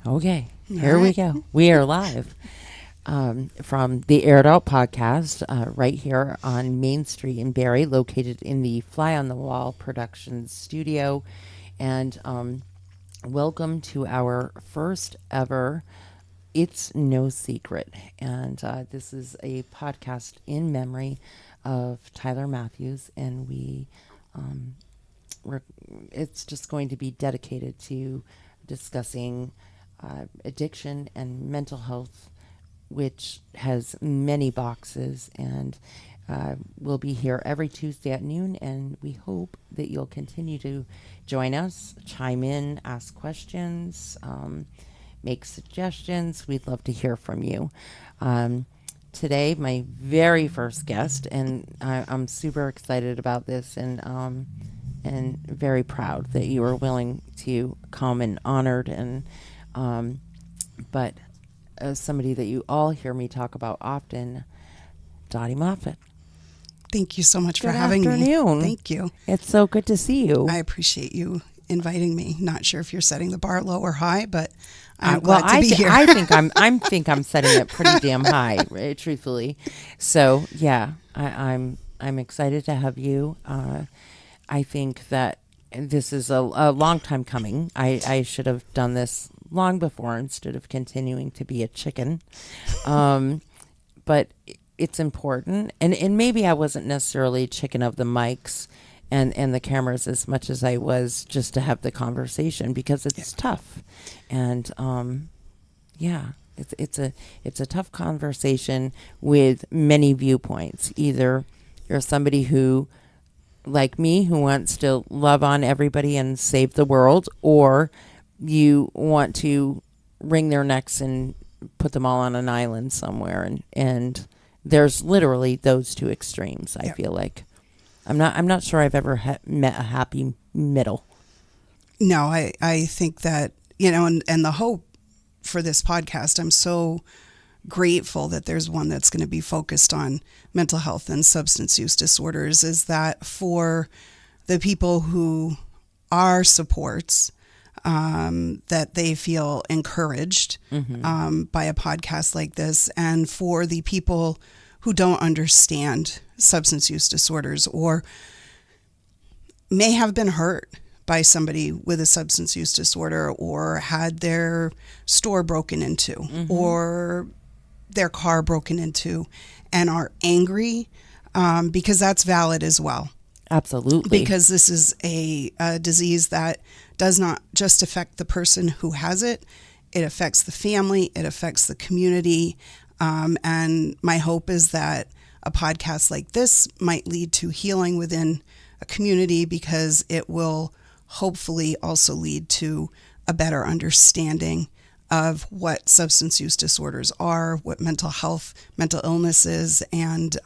Okay, here we go. We are live from the Aired Out podcast right here on Main Street in Barrie, located in the Fly on the Wall Productions studio. And welcome to our first ever It's No Secret. And this is a podcast in memory of Tyler Matthews. And it's just going to be dedicated to discussing addiction and mental health, which has many boxes, and we'll be here every Tuesday at noon, and we hope that you'll continue to join us, chime in, ask questions, make suggestions. We'd love to hear from you. Today, my very first guest, and I'm super excited about this, and very proud that you were willing to come and honored, and but as somebody that you all hear me talk about often, Dottie Moffat. Thank you so much for Good having afternoon. me. Thank you. It's so good to see you. I appreciate you inviting me. Not sure if you're setting the bar low or high, but I'm glad to be here. I think I'm setting it pretty damn high, right, truthfully. So yeah, I'm excited to have you. I think that this is a long time coming. I should have done this long before instead of continuing to be a chicken. But it's important. And maybe I wasn't necessarily a chicken of the mics and the cameras as much as I was just to have the conversation, because it's tough. And it's a tough conversation with many viewpoints. Either you're somebody who, like me, who wants to love on everybody and save the world, or you want to wring their necks and put them all on an island somewhere, and there's literally those two extremes. I feel like I'm not sure I've ever met a happy middle. No, I think that, and the hope for this podcast, I'm so grateful that there's one that's going to be focused on mental health and substance use disorders, is that for the people who are supports, that they feel encouraged by a podcast like this, and for the people who don't understand substance use disorders or may have been hurt by somebody with a substance use disorder, or had their store broken into, or their car broken into, and are angry, because that's valid as well. Absolutely. Because this is a disease that does not just affect the person who has it. It affects the family. It affects the community. And my hope is that a podcast like this might lead to healing within a community, because it will hopefully also lead to a better understanding of what substance use disorders are, what mental health, mental illness is, and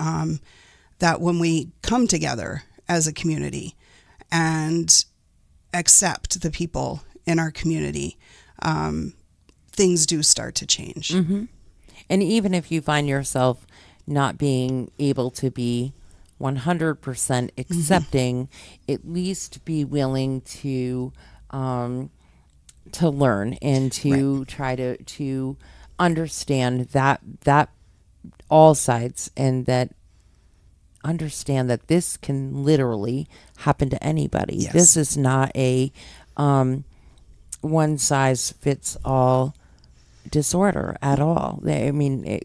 that when we come together as a community and accept the people in our community, things do start to change. Mm-hmm. And even if you find yourself not being able to be 100% accepting, at least be willing to learn and to try to understand that all sides, and that understand that this can literally happen to anybody. Yes. This is not a one size fits all disorder at all. I mean,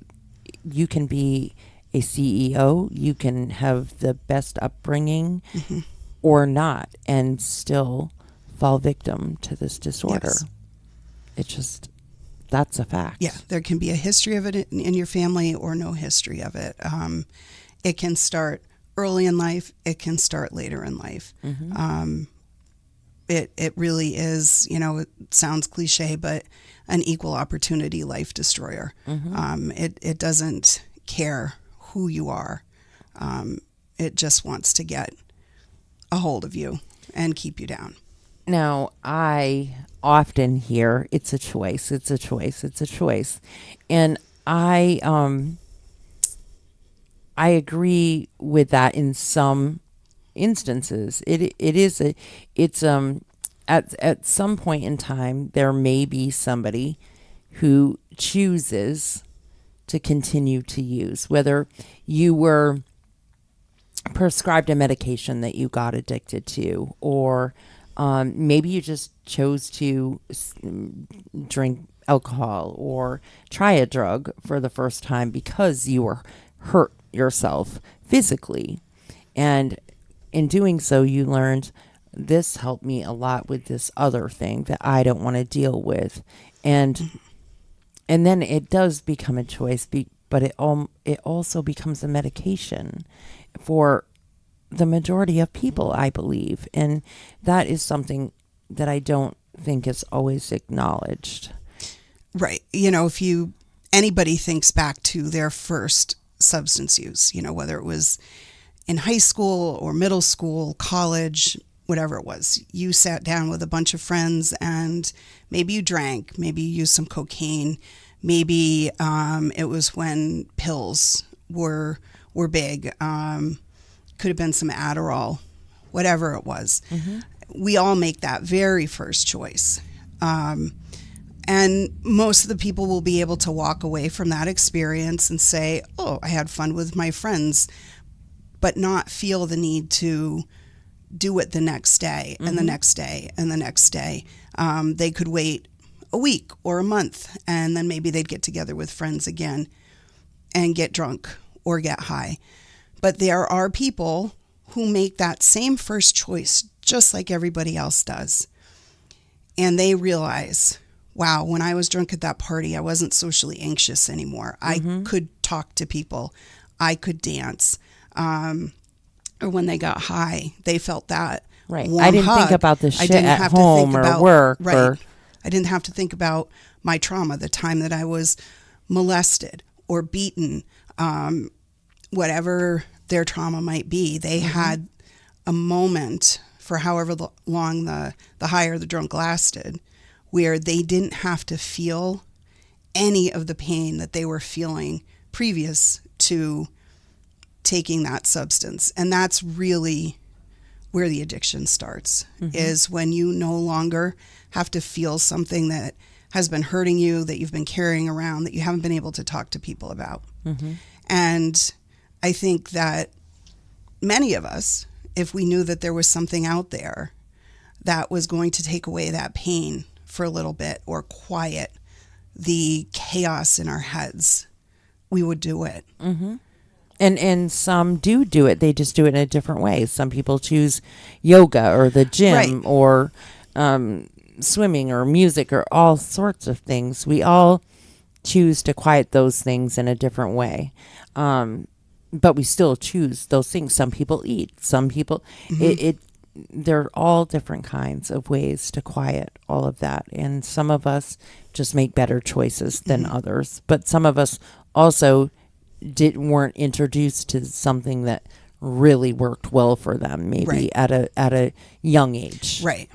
you can be a CEO, you can have the best upbringing or not, and still fall victim to this disorder. Yes. It's just, that's a fact. Yeah, there can be a history of it in your family or no history of it. It can start early in life. It can start later in life. It really is, it sounds cliche, but an equal opportunity life destroyer. It doesn't care who you are. It just wants to get a hold of you and keep you down. Now, I often hear it's a choice, it's a choice, it's a choice. And I agree with that in some instances. It's at some point in time, there may be somebody who chooses to continue to use, whether you were prescribed a medication that you got addicted to, or maybe you just chose to drink alcohol or try a drug for the first time because you were hurt yourself physically. And in doing so, you learned, this helped me a lot with this other thing that I don't want to deal with. And then it does become a choice, but it also becomes a medication for the majority of people, I believe. And that is something that I don't think is always acknowledged. Right. If anybody thinks back to their first substance use, whether it was in high school or middle school, college, whatever it was, you sat down with a bunch of friends and maybe you drank, maybe you used some cocaine, maybe it was when pills were big, could have been some Adderall, whatever it was. Mm-hmm. We all make that very first choice. And most of the people will be able to walk away from that experience and say, oh, I had fun with my friends, but not feel the need to do it the next day and the next day and the next day. They could wait a week or a month, and then maybe they'd get together with friends again and get drunk or get high. But there are people who make that same first choice just like everybody else does. And they realize, wow, when I was drunk at that party, I wasn't socially anxious anymore. I could talk to people. I could dance. Or when they got high, they felt that right. warm I didn't hug. think about the shit at home or work. Right. Or... I didn't have to think about my trauma, the time that I was molested or beaten, whatever their trauma might be. They had a moment for however long the high or the drunk lasted, where they didn't have to feel any of the pain that they were feeling previous to taking that substance. And that's really where the addiction starts, is when you no longer have to feel something that has been hurting you, that you've been carrying around, that you haven't been able to talk to people about. And I think that many of us, if we knew that there was something out there that was going to take away that pain for a little bit or quiet the chaos in our heads, we would do it. And some do it. They just do it in a different way. Some people choose yoga or the gym or swimming or music or all sorts of things. We all choose to quiet those things in a different way. But we still choose those things. Some people eat. Some people, they're all different kinds of ways to quiet all of that. And some of us just make better choices than others. But some of us also weren't introduced to something that really worked well for them, maybe at a young age. Right.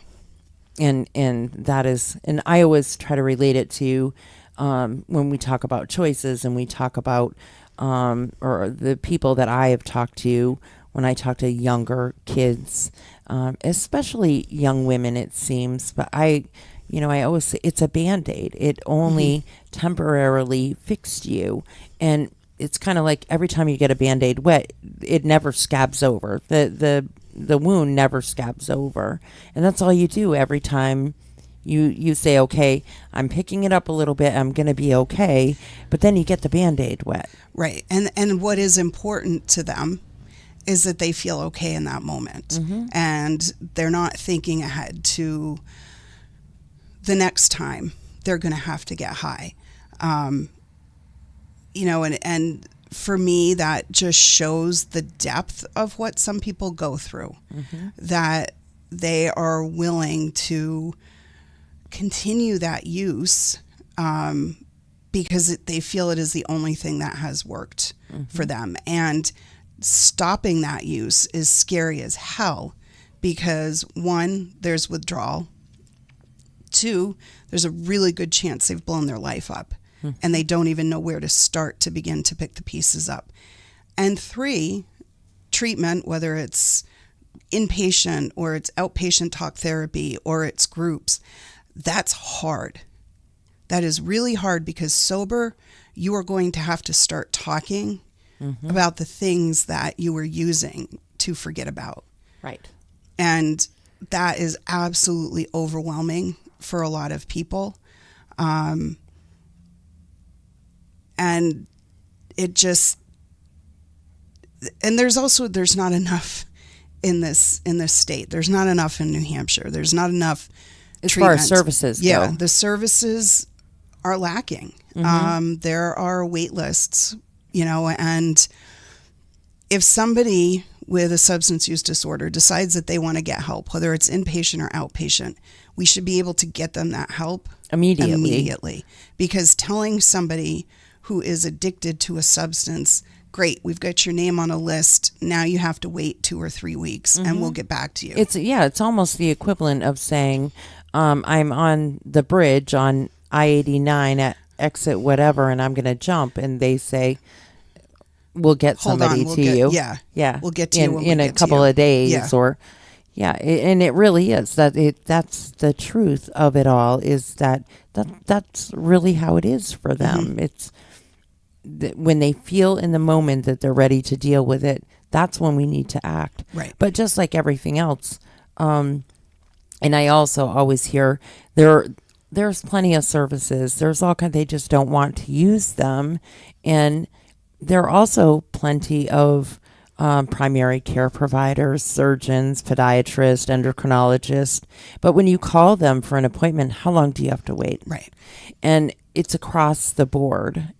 And that is, and I always try to relate it to when we talk about choices and we talk about or the people that I have talked to when I talk to younger kids, especially young women, it seems. But I always say it's a Band-Aid. It only temporarily fixed you. And it's kind of like every time you get a Band-Aid wet, it never scabs over. The wound never scabs over. And that's all you do every time you say, okay, I'm picking it up a little bit, I'm going to be okay. But then you get the Band-Aid wet. Right. And what is important to them is that they feel okay in that moment. And they're not thinking ahead to the next time they're going to have to get high. And for me, that just shows the depth of what some people go through, that they are willing to continue that use because they feel it is the only thing that has worked for them. And stopping that use is scary as hell because, one, there's withdrawal. Two, there's a really good chance they've blown their life up and they don't even know where to start to begin to pick the pieces up. And three, treatment, whether it's inpatient or it's outpatient talk therapy or it's groups, that's hard. That is really hard because sober, you are going to have to start talking about the things that you were using to forget about. Right. And that is absolutely overwhelming for a lot of people. And it just, and there's not enough in this state. There's not enough in New Hampshire. There's not enough As treatment. far as services Yeah, go. the services are lacking. There are wait lists, and if somebody with a substance use disorder decides that they want to get help, whether it's inpatient or outpatient, we should be able to get them that help immediately. Because telling somebody who is addicted to a substance, great, we've got your name on a list, now you have to wait 2 or 3 weeks and we'll get back to you. It's almost the equivalent of saying, I'm on the bridge on I-89 at exit whatever, and I'm going to jump, and they say, we'll get somebody to you. Yeah. We'll get to you when we in a get to couple you. of days. Yeah. Or and it really is that's the truth of it all, is that's really how it is for them. It's when they feel in the moment that they're ready to deal with it, that's when we need to act. Right. But just like everything else, and I also always hear there's plenty of services. There's all kinds, they just don't want to use them. And there are also plenty of primary care providers, surgeons, podiatrists, endocrinologists. But when you call them for an appointment, how long do you have to wait? Right. And it's across the board.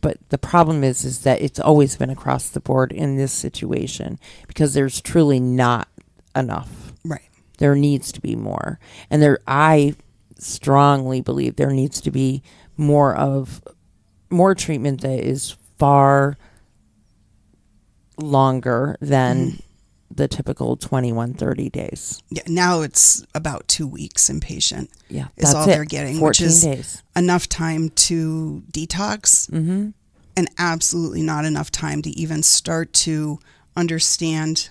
But the problem is that it's always been across the board in this situation, because there's truly not enough. Right. There needs to be more. And I strongly believe there needs to be more treatment that is far longer than the typical 21, 30 days. Yeah. Now it's about 2 weeks inpatient. Yeah. Is all they're getting, 14 which is days. enough time to detox and absolutely not enough time to even start to understand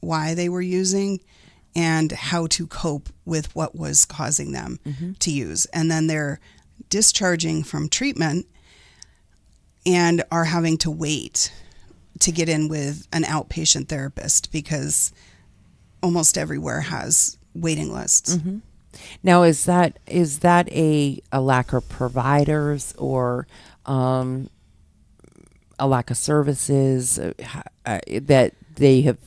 why they were using and how to cope with what was causing them to use. And then they're discharging from treatment and are having to wait to get in with an outpatient therapist, because almost everywhere has waiting lists. Now, is that a lack of providers, or a lack of services that they have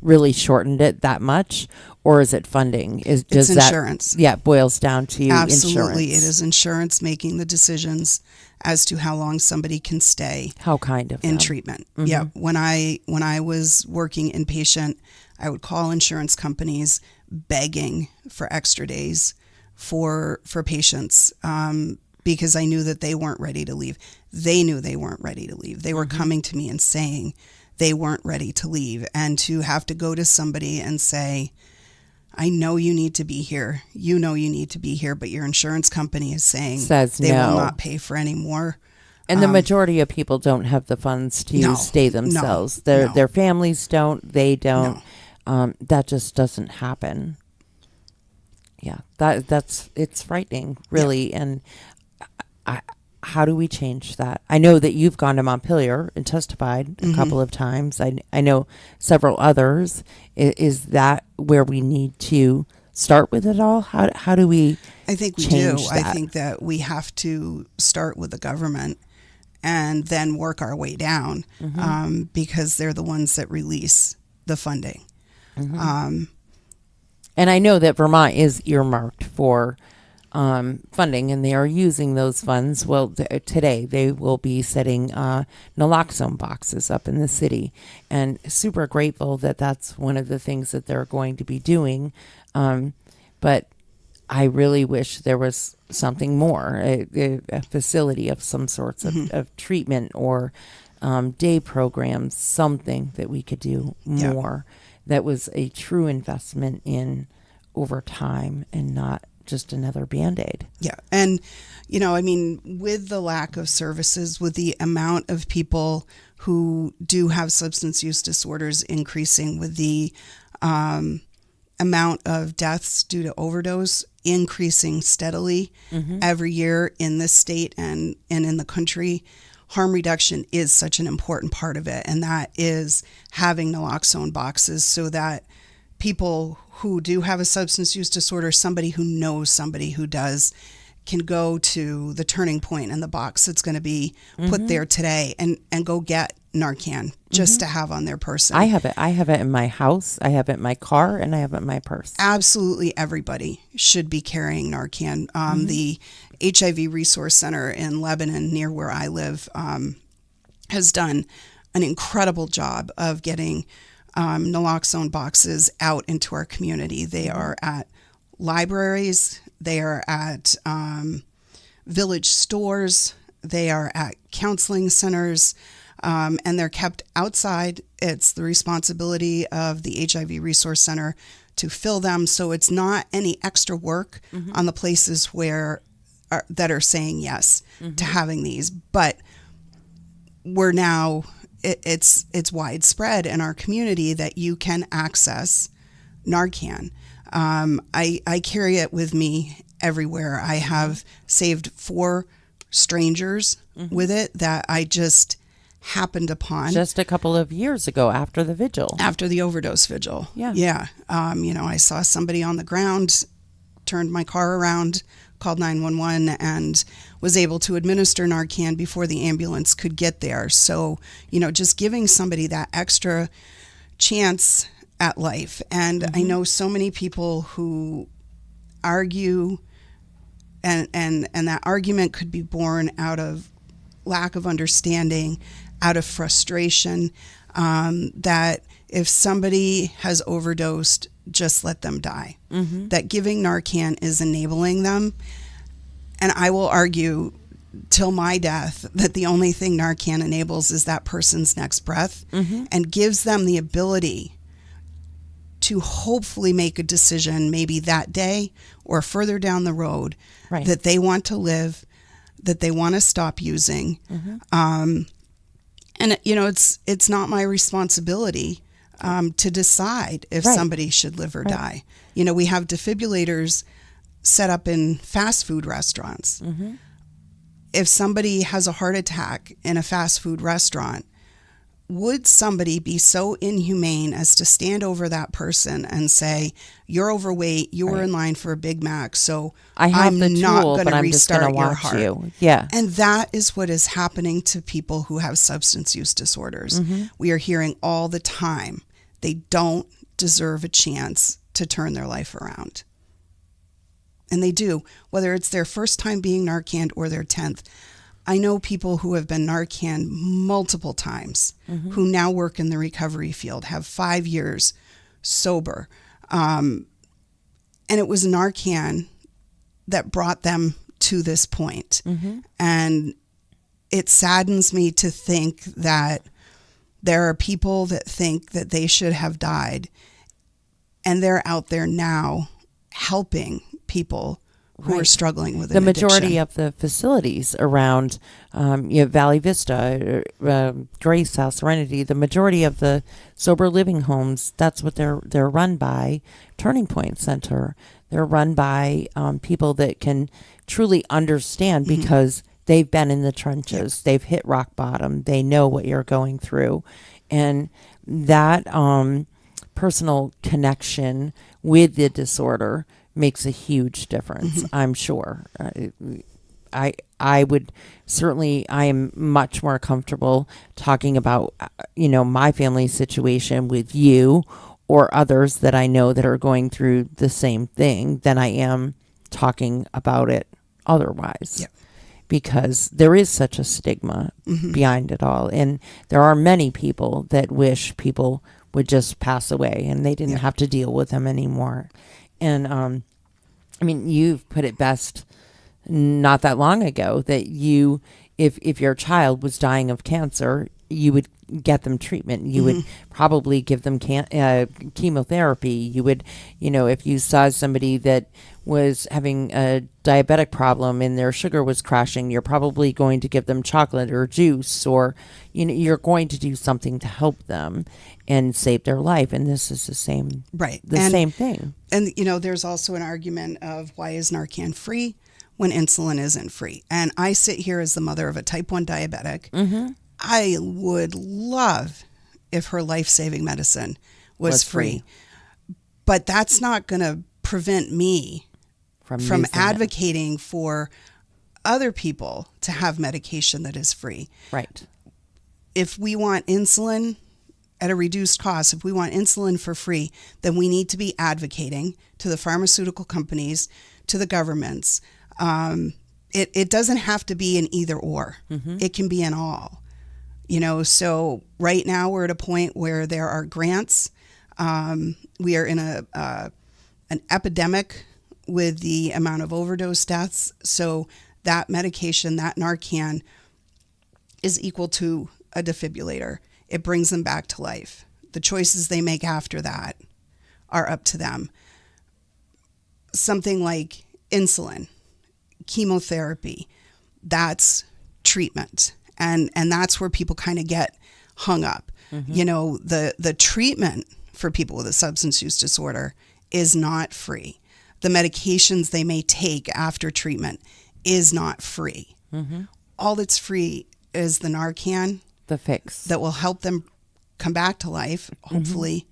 really shortened it that much, or is it funding? It's insurance. It boils down to Absolutely. insurance. It is insurance making the decisions as to how long somebody can stay How kind of in them. treatment. Yeah. When I was working inpatient, I would call insurance companies begging for extra days for patients, because I knew that they weren't ready to leave. They knew they weren't ready to leave. They were coming to me and saying they weren't ready to leave. And to have to go to somebody and say, I know you need to be here. You know you need to be here, but your insurance company is saying Says they no. will not pay for any more. And the majority of people don't have the funds to stay themselves. Their families don't. They don't. That just doesn't happen. Yeah, it's frightening, really. Yeah. And how do we change that? I know that you've gone to Montpelier and testified a couple of times. I know several others. Is that where we need to start with it all? How do we? I think we do. I think that we have to start with the government and then work our way down, because they're the ones that release the funding. And I know that Vermont is earmarked for funding, and they are using those funds. Well, today they will be setting naloxone boxes up in the city, and super grateful that that's one of the things that they're going to be doing. But I really wish there was something more, a facility of some sorts of treatment, or day programs, something that we could do more that was a true investment in over time and not just another Band-Aid. Yeah. And, with the lack of services, with the amount of people who do have substance use disorders increasing, with the amount of deaths due to overdose increasing steadily every year in this state and in the country. Harm reduction is such an important part of it, and that is having naloxone boxes so that people who do have a substance use disorder, somebody who knows somebody who does, can go to the Turning Point and the box that's going to be put there today and go get Narcan just to have on their person. I have it. I have it in my house. I have it in my car, and I have it in my purse. Absolutely everybody should be carrying Narcan. The HIV Resource Center in Lebanon, near where I live, has done an incredible job of getting naloxone boxes out into our community. They are at libraries. They are at village stores. They are at counseling centers. And they're kept outside. It's the responsibility of the HIV Resource Center to fill them, so it's not any extra work on the places that are saying yes to having these. But we're now it's widespread in our community that you can access Narcan. I carry it with me everywhere. I have saved 4 strangers with it that I just happened upon just a couple of years ago after the vigil. After the overdose vigil. Yeah. I saw somebody on the ground, turned my car around, called 911, and was able to administer Narcan before the ambulance could get there. So, just giving somebody that extra chance at life. And I know so many people who argue, and that argument could be born out of lack of understanding, out of frustration, that if somebody has overdosed, just let them die. That giving Narcan is enabling them. And I will argue till my death that the only thing Narcan enables is that person's next breath and gives them the ability to hopefully make a decision maybe that day or further down the road that they want to live, that they want to stop using. And it's not my responsibility to decide if somebody should live or die. We have defibrillators set up in fast food restaurants. If somebody has a heart attack in a fast food restaurant, would somebody be so inhumane as to stand over that person and say, you're overweight, you were in line for a Big Mac, so I'm not going to restart your heart. Yeah. And that is what is happening to people who have substance use disorders. We are hearing all the time, they don't deserve a chance to turn their life around. And they do, whether it's their first time being Narcaned or their 10th. I know people who have been Narcan multiple times, who now work in the recovery field, have 5 years sober. And it was Narcan that brought them to this point. And it saddens me to think that there are people that think that they should have died, and they're out there now helping people who are struggling with an majority addiction. of the facilities around Valley Vista, Grace House, Serenity, the majority of the sober living homes, that's what they're run by. Turning Point Center, they're run by people that can truly understand because they've been in the trenches. They've hit rock bottom. They know what you're going through. And that personal connection with the disorder makes a huge difference, I'm sure. I would certainly, I am much more comfortable talking about, my family situation with you or others that I know that are going through the same thing than I am talking about it otherwise. Yeah. Because there is such a stigma behind it all. And there are many people that wish people would just pass away and they didn't have to deal with them anymore. And, you've put it best not that long ago that if your child was dying of cancer, you would get them treatment. You would probably give them chemotherapy. You would, if you saw somebody that was having a diabetic problem and their sugar was crashing, you're probably going to give them chocolate or juice, or you're going to do something to help them and save their life. And this is the same, right? Same thing. And there's also an argument of, why is Narcan free when insulin isn't free? And I sit here as the mother of a type 1 diabetic. I would love if her life-saving medicine was free. But that's not going to prevent me from advocating for other people to have medication that is free. Right. If we want insulin at a reduced cost, if we want insulin for free, then we need to be advocating to the pharmaceutical companies, to the governments. It doesn't have to be an either or. It can be an all. So right now we're at a point where there are grants. We are in an epidemic with the amount of overdose deaths. So that medication, that Narcan, is equal to a defibrillator. It brings them back to life. The choices they make after that are up to them. Something like insulin, chemotherapy, that's treatment. And that's where people kind of get hung up. The treatment for people with a substance use disorder is not free. The medications they may take after treatment is not free. All that's free is the Narcan, the fix that will help them come back to life, hopefully,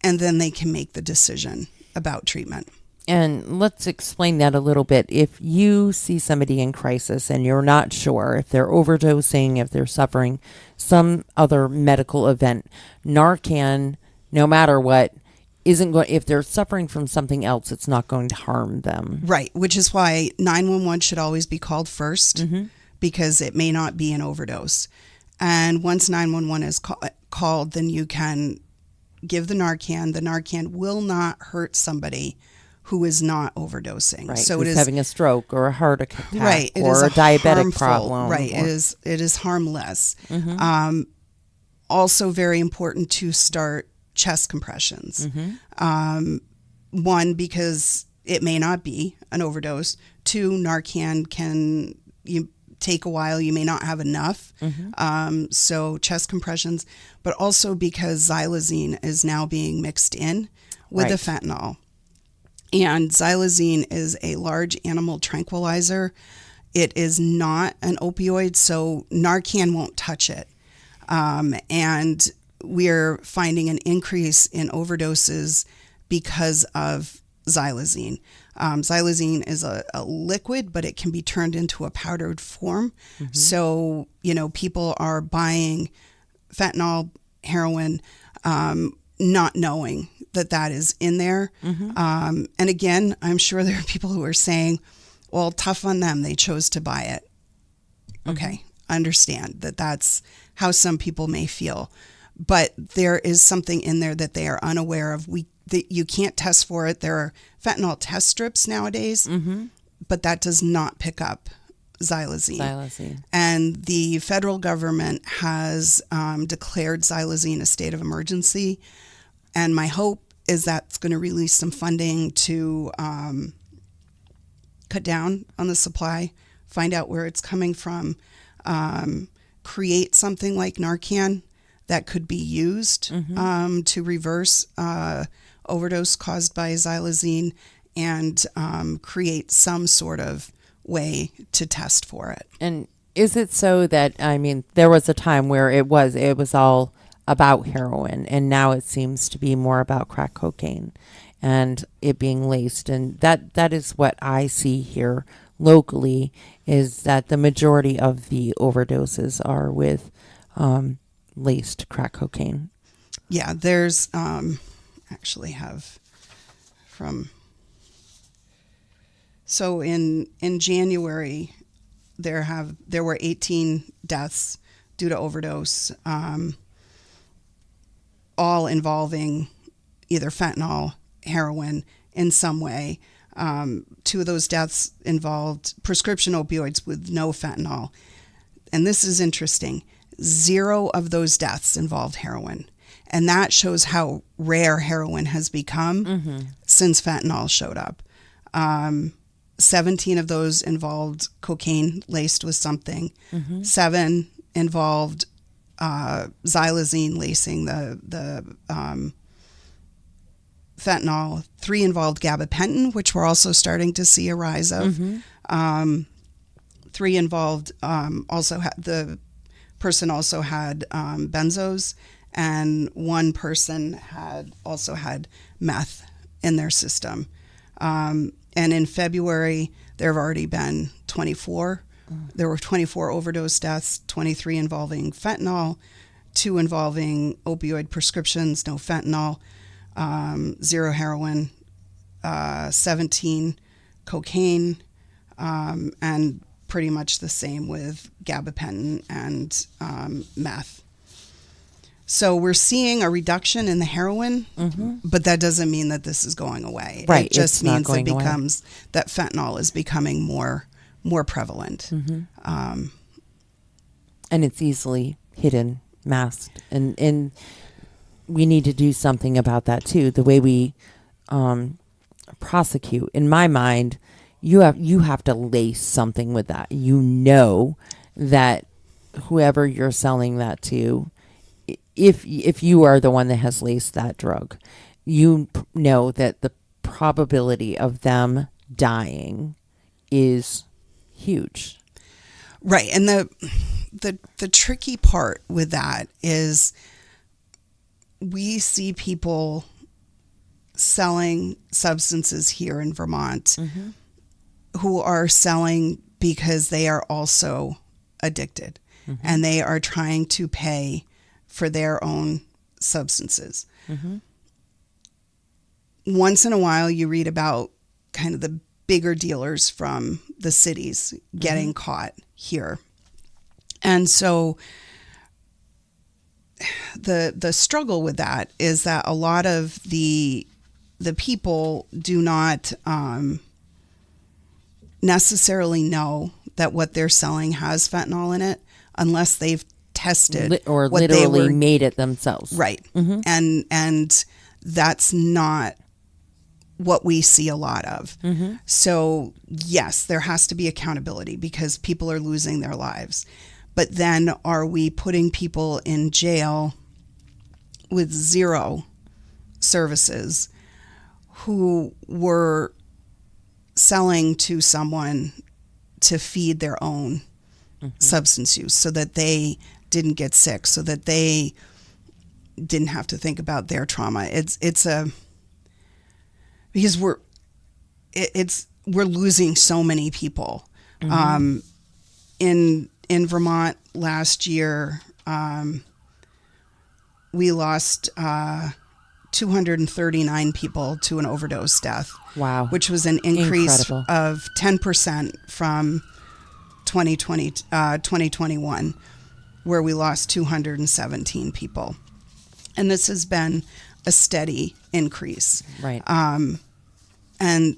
and then they can make the decision about treatment. And let's explain that a little bit. If you see somebody in crisis and you're not sure if they're overdosing, if they're suffering some other medical event, Narcan, no matter what, isn't going. If they're suffering from something else, it's not going to harm them. Right, which is why 911 should always be called first, because it may not be an overdose. And once 911 is called, then you can give the Narcan. The Narcan will not hurt somebody who is not overdosing. Right. So it is having a stroke or a heart attack, right, it or is a diabetic harmful, problem. Right. It is harmless. Also very important to start chest compressions. One, because it may not be an overdose. Two, Narcan can take a while. You may not have enough. So chest compressions, but also because xylazine is now being mixed in with the fentanyl. And xylazine is a large animal tranquilizer. It is not an opioid, so Narcan won't touch it. And we're finding an increase in overdoses because of xylazine. Xylazine is a liquid, but it can be turned into a powdered form. So, people are buying fentanyl, heroin, not knowing that is in there. And again, I'm sure there are people who are saying, well, tough on them. They chose to buy it. Okay. Understand that's how some people may feel. But there is something in there that they are unaware of. That you can't test for it. There are fentanyl test strips nowadays, but that does not pick up xylazine. And the federal government has declared xylazine a state of emergency. And my hope is that's going to release some funding to cut down on the supply, find out where it's coming from, create something like Narcan that could be used to reverse overdose caused by xylazine, and create some sort of way to test for it. And is it so that, there was a time where it was all about heroin, and now it seems to be more about crack cocaine and it being laced, and that is what I see here locally, is that the majority of the overdoses are with laced crack cocaine. Yeah, there's actually have from so in January there were 18 deaths due to overdose, all involving either fentanyl, heroin in some way. Two of those deaths involved prescription opioids with no fentanyl. And this is interesting. 0 of those deaths involved heroin. And that shows how rare heroin has become since fentanyl showed up. 17 of those involved cocaine laced with something. 7 involved xylazine lacing the fentanyl. 3 involved gabapentin, which we're also starting to see a rise of. 3 involved the person also had benzos, and 1 person had meth in their system. And in February, there have already been 24. There were 24 overdose deaths, 23 involving fentanyl, 2 involving opioid prescriptions, no fentanyl, 0 heroin, 17 cocaine, and pretty much the same with gabapentin and meth. So we're seeing a reduction in the heroin, but that doesn't mean that this is going away. Right. It just means that fentanyl is becoming more prevalent. And it's easily hidden, masked. And we need to do something about that too. The way we prosecute, in my mind, you have to lace something with that. You know that whoever you're selling that to, if you are the one that has laced that drug, you know that the probability of them dying is huge. Right. And the tricky part with that is we see people selling substances here in Vermont who are selling because they are also addicted and they are trying to pay for their own substances. Once in a while, you read about kind of the bigger dealers from the cities getting caught here. And so the struggle with that is that a lot of the people do not necessarily know that what they're selling has fentanyl in it unless they've tested or what literally made it themselves. Right. And that's not what we see a lot of. So yes, there has to be accountability because people are losing their lives. But then are we putting people in jail with 0 services who were selling to someone to feed their own substance use so that they didn't get sick, so that they didn't have to think about their trauma? Because we're losing so many people. In Vermont last year, we lost 239 people to an overdose death. Wow. Which was an increase Incredible. of 10% from 2021, where we lost 217 people. And this has been a steady increase. Right. And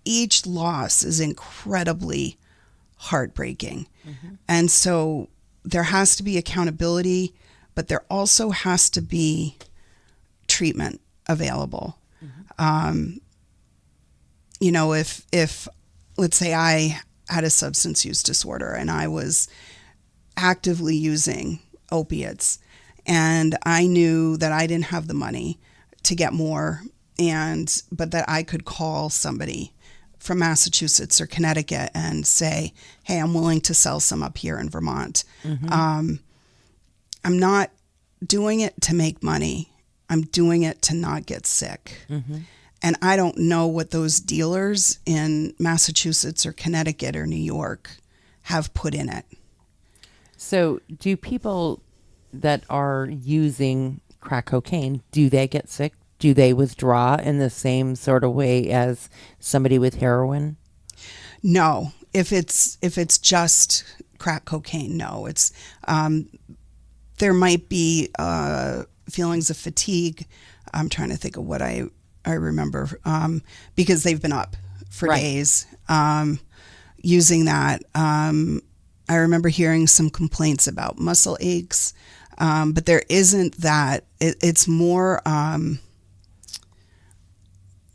each loss is incredibly heartbreaking. And so there has to be accountability, but there also has to be treatment available. You know, if let's say I had a substance use disorder and I was actively using opiates and I knew that I didn't have the money to get more, but that I could call somebody from Massachusetts or Connecticut and say, hey, I'm willing to sell some up here in Vermont. I'm not doing it to make money. I'm doing it to not get sick. And I don't know what those dealers in Massachusetts or Connecticut or New York have put in it. So do people that are using crack cocaine, do they get sick? Do they withdraw in the same sort of way as somebody with heroin? No. If it's just crack cocaine, no. It's there might be feelings of fatigue. I'm trying to think of what I remember because they've been up for days using that. I remember hearing some complaints about muscle aches, but there isn't that. It's more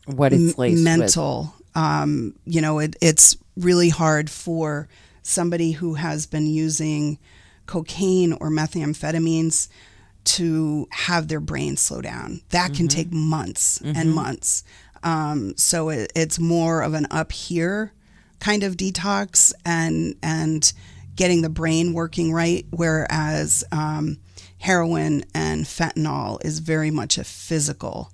What it's laced with. mental. It's really hard for somebody who has been using cocaine or methamphetamines to have their brain slow down. That can take months and months. So it's more of an up here kind of detox and getting the brain working right, whereas heroin and fentanyl is very much a physical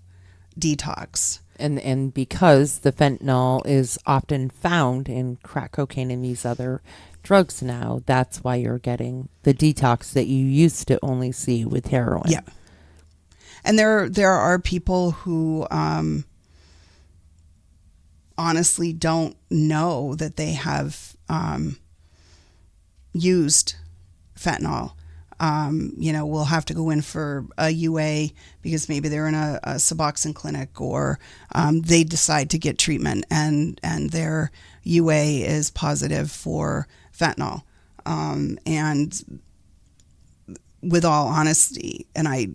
detox. And because the fentanyl is often found in crack cocaine and these other drugs now, that's why you're getting the detox that you used to only see with heroin. Yeah. And there are people who honestly don't know that they have used fentanyl. We'll have to go in for a UA because maybe they're in a Suboxone clinic, or they decide to get treatment and their UA is positive for fentanyl. And with all honesty, and I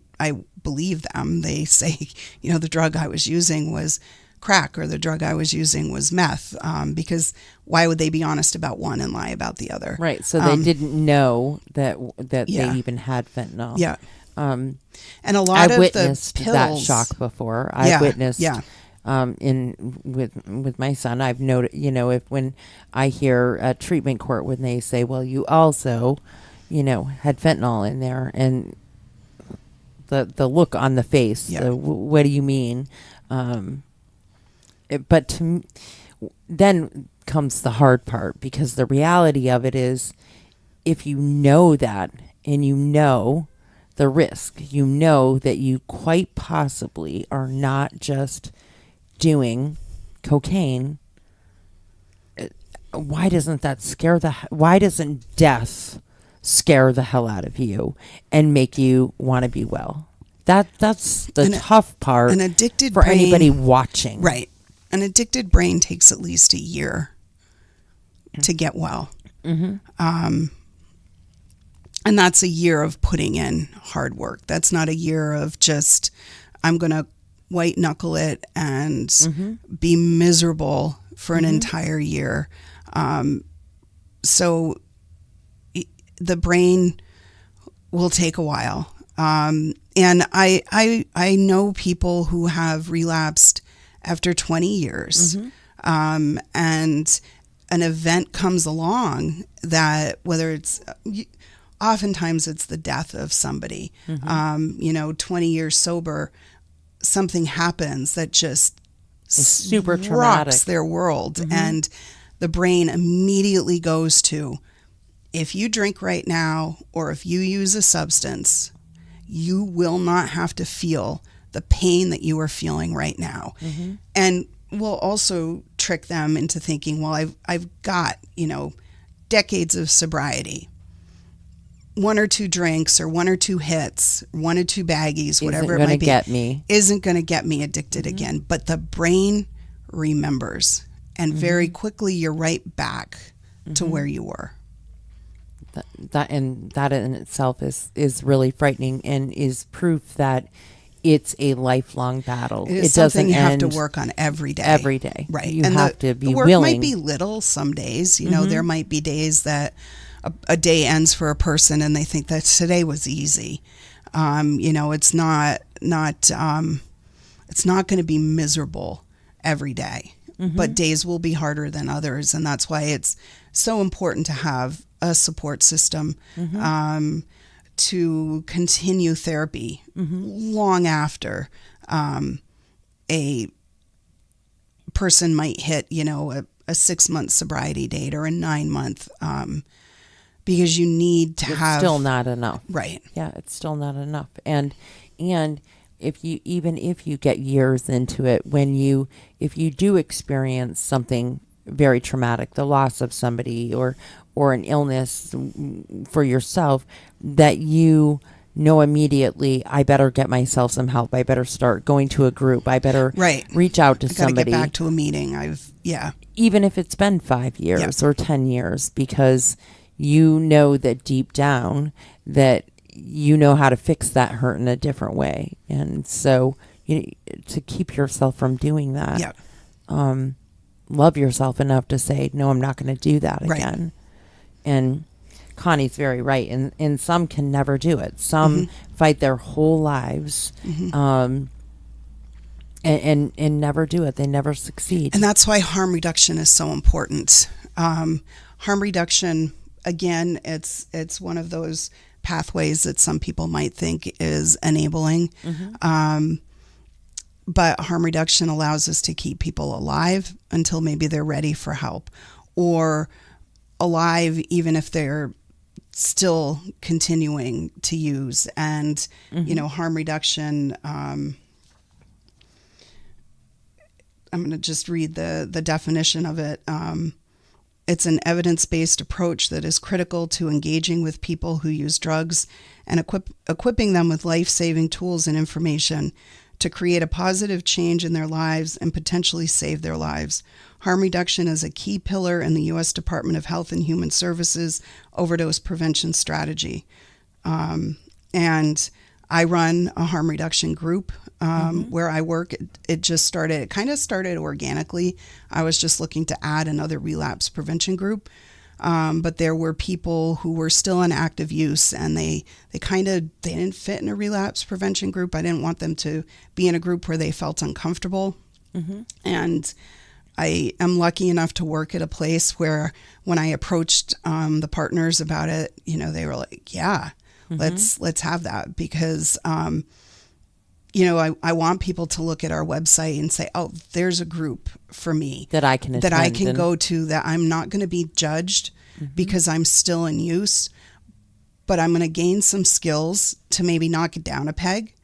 believe them, they say, the drug I was using was crack, or the drug I was using was meth, because why would they be honest about one and lie about the other? Right. So they didn't know that Yeah. they even had fentanyl. Yeah. And a I lot of witnessed the pills, that shock before. I witnessed with my son. I've noted, if when I hear a treatment court when they say, well, you also, had fentanyl in there, and the look on the face, what do you mean? Then comes the hard part, because the reality of it is, if you know that and you know the risk, you know that you quite possibly are not just doing cocaine, why doesn't death scare the hell out of you and make you want to be well? That's the tough part an addicted for brain, anybody watching. Right. An addicted brain takes at least a year to get well. Mm-hmm. And that's a year of putting in hard work. That's not a year of just, I'm going to white knuckle it and be miserable for an entire year. So the brain will take a while. And I know people who have relapsed after 20 years. And an event comes along that, whether it's, oftentimes it's the death of somebody, 20 years sober, something happens that just It's super rocks traumatic. their world. And the brain immediately goes to, if you drink right now, or if you use a substance, you will not have to feel the pain that you are feeling right now. And we'll also trick them into thinking, well, I've got, decades of sobriety. One or two drinks or one or two hits, one or two baggies, whatever it might be, isn't going to get me addicted again. But the brain remembers, and very quickly you're right back to where you were. That in itself is really frightening, and is proof that it's a lifelong battle. It is doesn't something you have end to work on every day. every day. Right. You and have to be the work willing. might be little some days. There might be days that a day ends for a person and they think that today was easy. It's not going to be miserable every day, but days will be harder than others. And that's why it's so important to have a support system, to continue therapy long after a person might hit, a 6-month sobriety date or a 9-month, because you need to have. Still not enough. Right. Yeah, it's still not enough. And if you get years into it, if you do experience something very traumatic, the loss of somebody or an illness for yourself, that you know immediately, I better get myself some help. I better start going to a group. I better reach out to somebody. I got to get back to a meeting. Even if it's been 5 years or 10 years, because you know that deep down that you know how to fix that hurt in a different way. And so to keep yourself from doing that, Yeah. Love yourself enough to say, no, I'm not going to do that Right. again. And Connie's very right. And some can never do it. Some fight their whole lives, and never do it. They never succeed. And that's why harm reduction is so important. Harm reduction, again, it's one of those pathways that some people might think is enabling. But harm reduction allows us to keep people alive until maybe they're ready for help, or alive even if they're still continuing to use. And, harm reduction, I'm going to just read the definition of it. It's an evidence-based approach that is critical to engaging with people who use drugs and equipping them with life-saving tools and information to create a positive change in their lives and potentially save their lives. Harm reduction is a key pillar in the U.S. Department of Health and Human Services overdose prevention strategy. And I run a harm reduction group where I work. It kind of started organically. I was just looking to add another relapse prevention group. But there were people who were still in active use, and they didn't fit in a relapse prevention group. I didn't want them to be in a group where they felt uncomfortable. And I am lucky enough to work at a place where when I approached the partners about it, they were like, yeah, let's have that, because I want people to look at our website and say, oh, there's a group for me that I can go to, that I'm not going to be judged because I'm still in use, but I'm going to gain some skills to maybe knock it down a peg,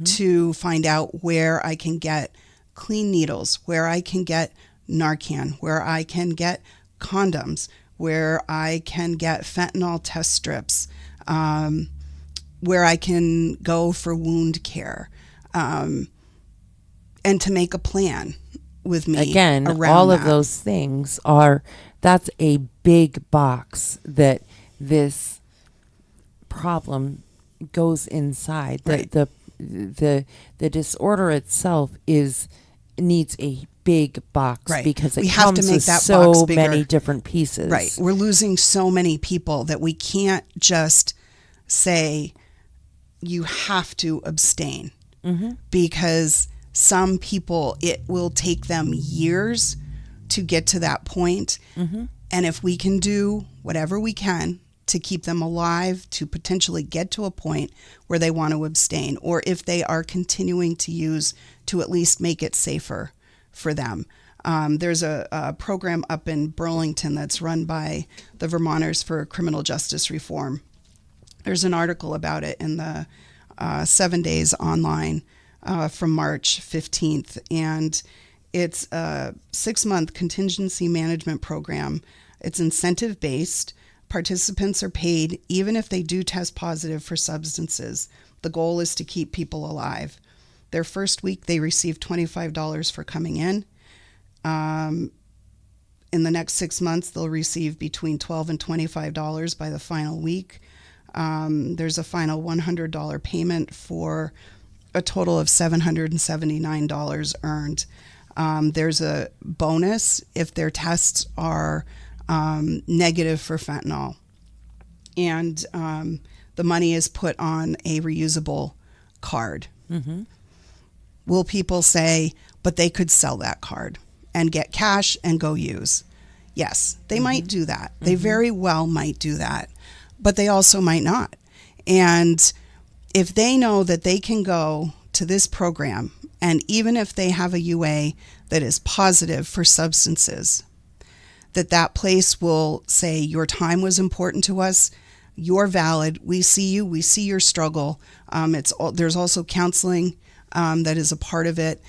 to find out where I can get clean needles, where I can get Narcan, where I can get condoms, where I can get fentanyl test strips, where I can go for wound care. And to make a plan with me. Again, around all of that. those things that's a big box that this problem goes inside. Right. The disorder itself needs a big box, Right. because We it have to comes make with that so box bigger. many different pieces. Right. We're losing so many people that we can't just say you have to abstain, because some people, it will take them years to get to that point. And if we can do whatever we can to keep them alive, to potentially get to a point where they want to abstain, or if they are continuing to use, to at least make it safer for them. There's a program up in Burlington that's run by the Vermonters for Criminal Justice Reform. There's an article about it in the 7 Days Online from March 15th. And it's a 6-month contingency management program. It's incentive-based. Participants are paid even if they do test positive for substances. The goal is to keep people alive. Their first week, they receive $25 for coming in. In the next 6 months, they'll receive between $12 and $25 by the final week. There's a final $100 payment for a total of $779 earned. There's a bonus if their tests are negative for fentanyl. And the money is put on a reusable card. Will people say, but they could sell that card and get cash and go use? Yes, they might do that. They very well might do that, but they also might not. And if they know that they can go to this program, and even if they have a UA that is positive for substances, that place will say, your time was important to us, you're valid, we see you, we see your struggle. There's also counseling that is a part of it.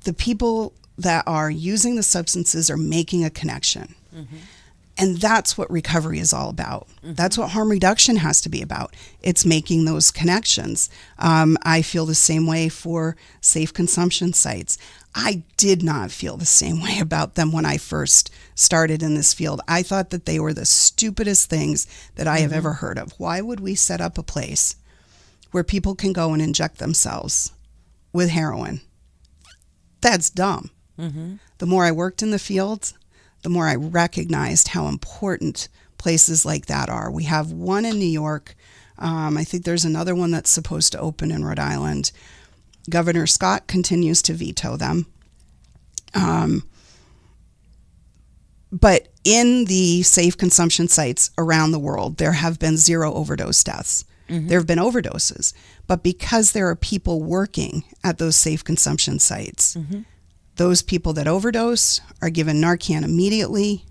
The people that are using the substances are making a connection. And that's what recovery is all about. That's what harm reduction has to be about. It's making those connections. I feel the same way for safe consumption sites. I did not feel the same way about them when I first started in this field. I thought that they were the stupidest things that I have ever heard of. Why would we set up a place where people can go and inject themselves with heroin? That's dumb. The more I worked in the field, the more I recognized how important places like that are. We have one in New York. I think there's another one that's supposed to open in Rhode Island. Governor Scott continues to veto them. But in the safe consumption sites around the world, there have been 0 overdose deaths. There have been overdoses. But because there are people working at those safe consumption sites, those people that overdose are given Narcan immediately.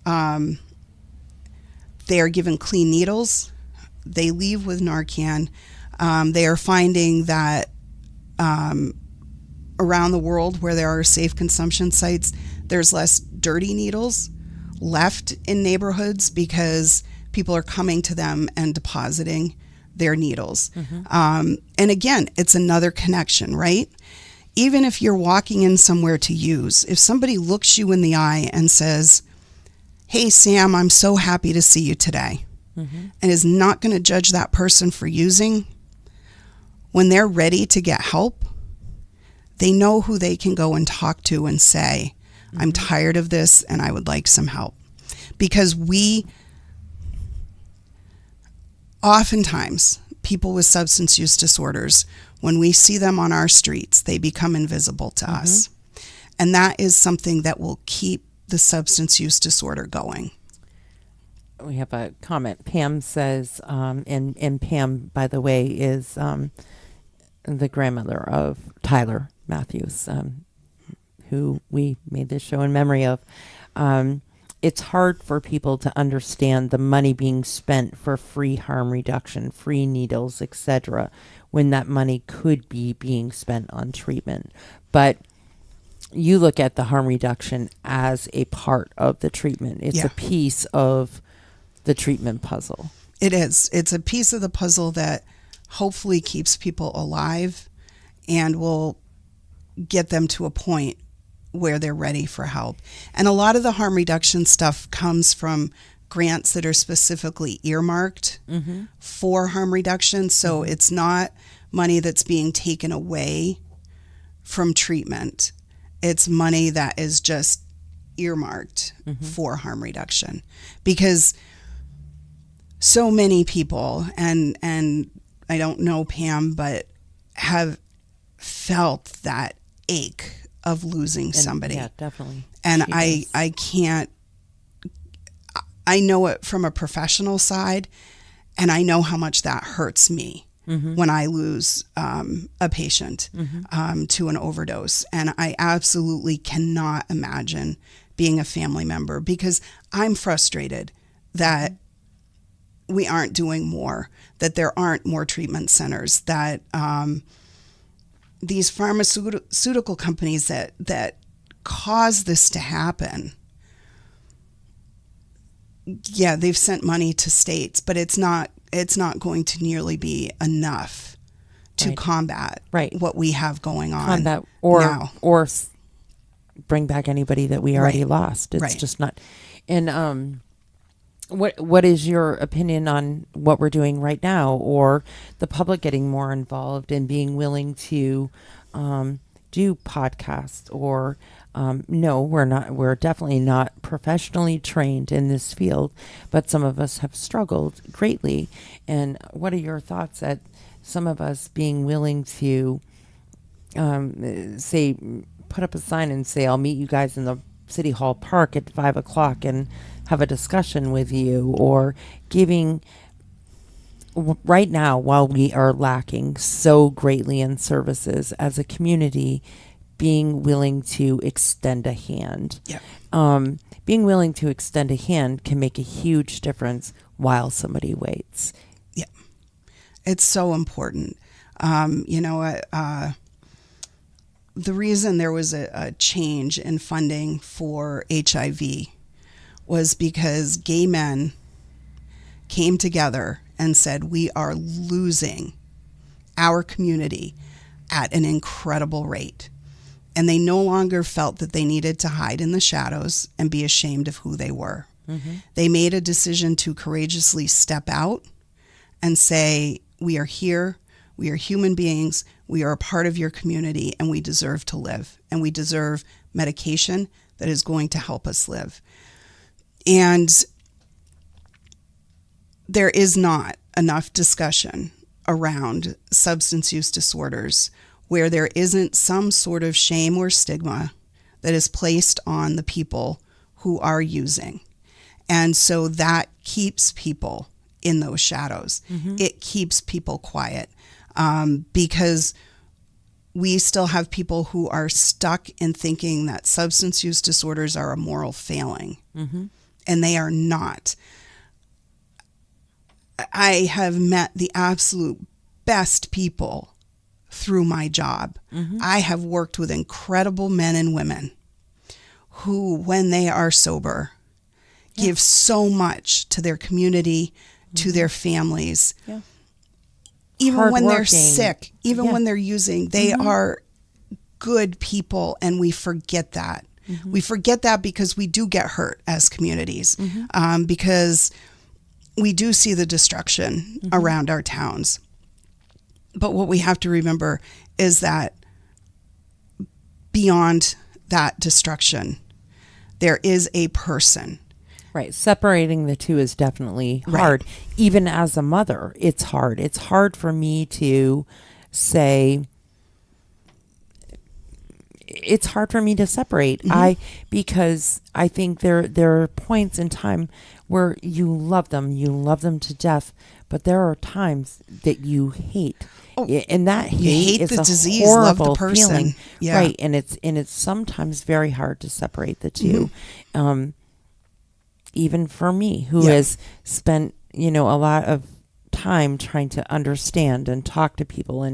They are given clean needles. They leave with Narcan. They are finding that around the world where there are safe consumption sites, there's less dirty needles left in neighborhoods because people are coming to them and depositing their needles. And again, it's another connection, right? Even if you're walking in somewhere to use, if somebody looks you in the eye and says, "Hey, Sam, I'm so happy to see you today," and is not going to judge that person for using, when they're ready to get help, they know who they can go and talk to and say, "I'm tired of this and I would like some help." Because oftentimes, people with substance use disorders, when we see them on our streets, they become invisible to us. And that is something that will keep the substance use disorder going. We have a comment. Pam says, and Pam, by the way, is the grandmother of Tyler Matthews, who we made this show in memory of. It's hard for people to understand the money being spent for free harm reduction, free needles, etc., when that money could be being spent on treatment. But you look at the harm reduction as a part of the treatment. It's a piece of the treatment puzzle. It is. It's a piece of the puzzle that hopefully keeps people alive and will get them to a point where they're ready for help. And a lot of the harm reduction stuff comes from grants that are specifically earmarked for harm reduction. So it's not money that's being taken away from treatment. It's money that is just earmarked for harm reduction. Because so many people, and I don't know Pam, but have felt that ache of losing somebody. Yeah, definitely. And I can't, I know it from a professional side, and I know how much that hurts me when I lose a patient to an overdose. And I absolutely cannot imagine being a family member, because I'm frustrated that we aren't doing more, that there aren't more treatment centers, that these pharmaceutical companies that cause this to happen, yeah, they've sent money to states, but it's not going to nearly be enough to combat what we have going on. Combat or bring back anybody that we already lost. It's just not. And what is your opinion on what we're doing right now, or the public getting more involved and being willing to do podcasts? Or no, we're not. We're definitely not professionally trained in this field, but some of us have struggled greatly. And what are your thoughts at some of us being willing to say, put up a sign and say, "I'll meet you guys in the City Hall Park at 5:00 and have a discussion with you," or giving right now, while we are lacking so greatly in services as a community, being willing to extend a hand. Being willing to extend a hand can make a huge difference while somebody waits. Yeah, it's so important. The reason there was a change in funding for HIV was because gay men came together and said, we are losing our community at an incredible rate. And they no longer felt that they needed to hide in the shadows and be ashamed of who they were. They made a decision to courageously step out and say, we are here, we are human beings, we are a part of your community, and we deserve to live. And we deserve medication that is going to help us live. And there is not enough discussion around substance use disorders where there isn't some sort of shame or stigma that is placed on the people who are using. And so that keeps people in those shadows. It keeps people quiet because we still have people who are stuck in thinking that substance use disorders are a moral failing, and they are not. I have met the absolute best people through my job. I have worked with incredible men and women who, when they are sober, give so much to their community, to their families. Even when they're sick, even when they're using, they are good people, and we forget that. We forget that because we do get hurt as communities, because we do see the destruction around our towns. But what we have to remember is that beyond that destruction, there is a person. Right. Separating the two is definitely hard. Right. Even as a mother, it's hard. It's hard for me to say, it's hard for me to separate. Because I think there are points in time where you love them to death, but there are times that you hate. And that hate is the a disease, horrible love the person. Feeling. Right. And it's sometimes very hard to separate the two. Even for me, who has spent, a lot of time trying to understand and talk to people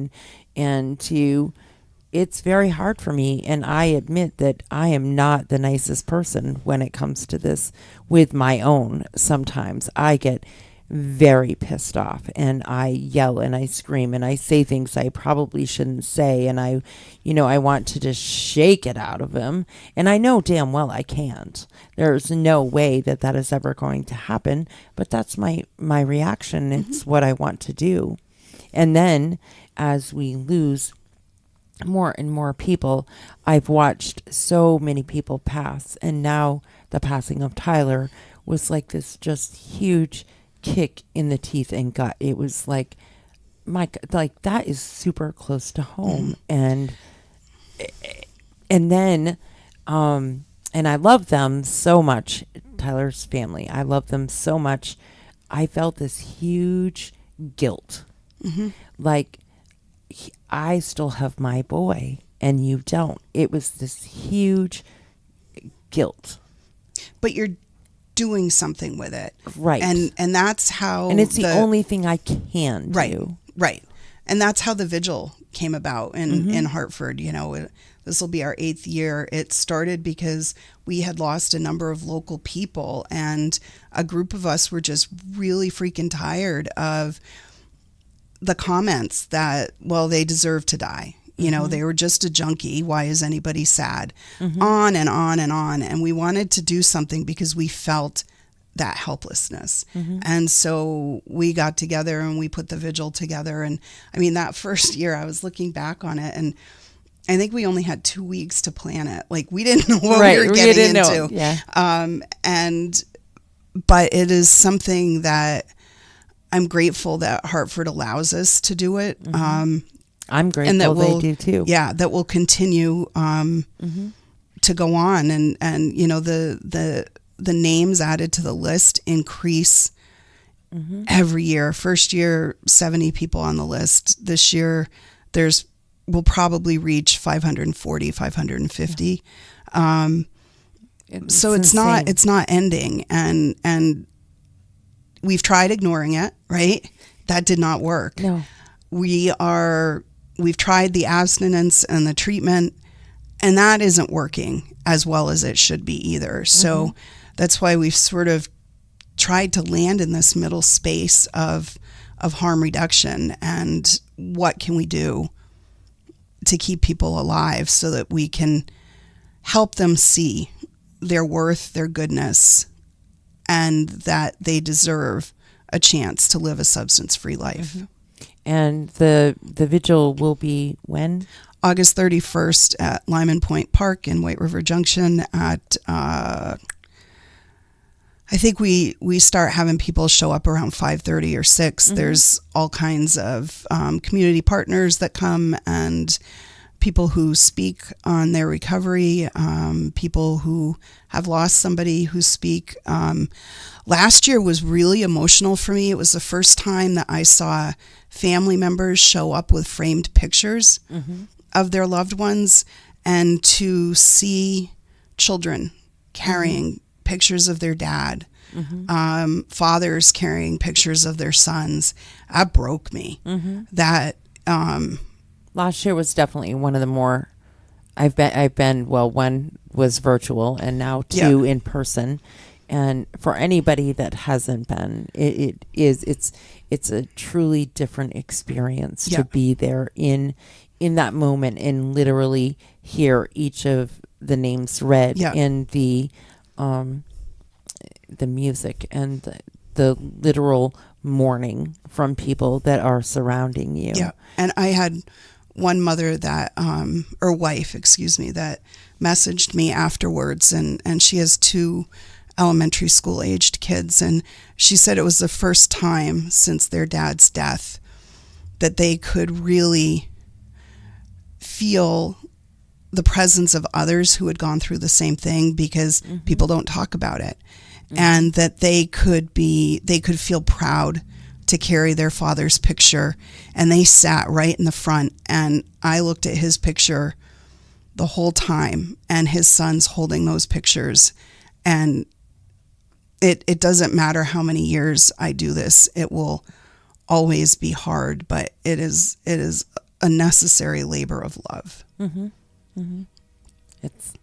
it's very hard for me. And I admit that I am not the nicest person when it comes to this with my own. Sometimes I get very pissed off and I yell and I scream and I say things I probably shouldn't say. And I want to just shake it out of him. And I know damn well I can't. There's no way that is ever going to happen. But that's my reaction. It's what I want to do. And then as we lose more and more people, I've watched so many people pass. And now the passing of Tyler was like this just huge kick in the teeth and gut. It was like, that is super close to home. And then and I love them so much, Tyler's family. I love them so much. I felt this huge guilt. Like, I still have my boy and you don't. It was this huge guilt. But you're doing something with it. Right. And that's how... And it's the only thing I can do. Right. And that's how the vigil came about in Hartford. This will be our 8th year. It started because we had lost a number of local people, and a group of us were just really freaking tired of the comments that, well, they deserve to die. They were just a junkie. Why is anybody sad? On and on and on. And we wanted to do something because we felt that helplessness. And so we got together and we put the vigil together. And I mean, that first year I was looking back on it, and I think we only had 2 weeks to plan it. Like, we didn't know what we were getting into. But it is something that I'm grateful that Hartford allows us to do it. I'm grateful they do too. Yeah, that will continue to go on, and the names added to the list increase every year. First year, 70 people on the list. This year, we'll probably reach 540, 550. So it's not ending, and we've tried ignoring it, right? That did not work. No. We've tried the abstinence and the treatment, and that isn't working as well as it should be either. So that's why we've sort of tried to land in this middle space of harm reduction and what can we do to keep people alive so that we can help them see their worth, their goodness, and that they deserve a chance to live a substance-free life. Mm-hmm. And the vigil will be when? August 31st at Lyman Point Park in White River Junction at, I think we start having people show up around 5:30 or 6. Mm-hmm. There's all kinds of community partners that come and people who speak on their recovery, people who have lost somebody who speak. Last year was really emotional for me. It was the first time that I saw family members show up with framed pictures mm-hmm. of their loved ones, and to see children carrying mm-hmm. pictures of their dad, mm-hmm. Fathers carrying pictures of their sons. That broke me. Mm-hmm. That last year was definitely one of the more. I've been. Well, one was virtual, and now two in person. And for anybody that hasn't been, it's a truly different experience to be there in that moment and literally hear each of the names read in the music and the literal mourning from people that are surrounding you. Yeah, and I had one mother that, or wife, excuse me, that messaged me afterwards, and she has 2 elementary school aged kids, and she said it was the first time since their dad's death that they could really feel the presence of others who had gone through the same thing, because mm-hmm. people don't talk about it, mm-hmm. and that they could feel proud to carry their father's picture. And they sat right in the front, and I looked at his picture the whole time, and his son's holding those pictures. And it doesn't matter how many years I do this, it will always be hard, but it is a necessary labor of love. Mm-hmm. Mm-hmm.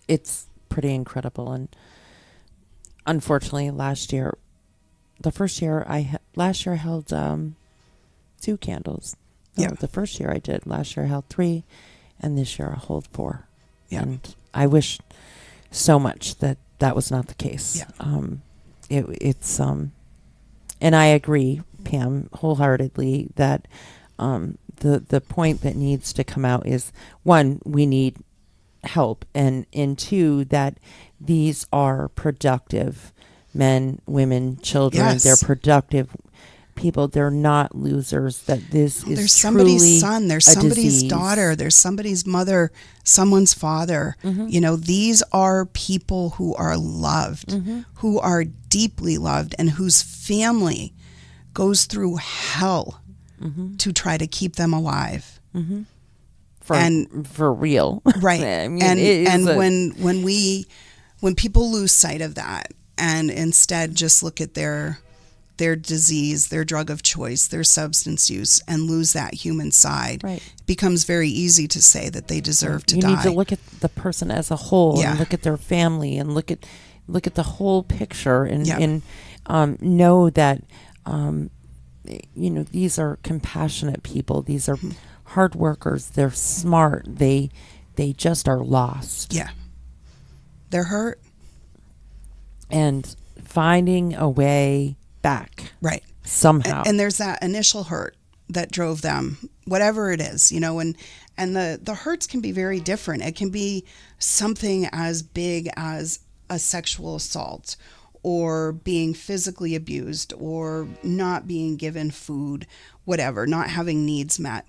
It's pretty incredible. And unfortunately, last year I held 2 candles. No, the first year I did. Last year I held 3, and this year I'll hold 4. Yeah. And I wish so much that was not the case. Yeah. It's and I agree, Pam, wholeheartedly that the point that needs to come out is, 1, we need help, and 2, that these are productive men, women, children. Yes. They're productive people. They're not losers. That this is there's somebody's son, there's somebody's daughter, there's somebody's mother, someone's father. Mm-hmm. You know, these are people who are loved, mm-hmm. who are deeply loved, and whose family goes through hell mm-hmm. to try to keep them alive. Mm-hmm. For real, right? I mean, and when people lose sight of that, and instead just look at their disease, their drug of choice, their substance use, and lose that human side, right. It becomes very easy to say that they deserve to die. You need to look at the person as a whole, and look at their family, and look at the whole picture, and know that these are compassionate people. These are mm-hmm. hard workers. They're smart. They just are lost. Yeah, they're hurt, and finding a way back, right, somehow. And there's that initial hurt that drove them, whatever it is, and the hurts can be very different. It can be something as big as a sexual assault, or being physically abused, or not being given food, whatever, not having needs met.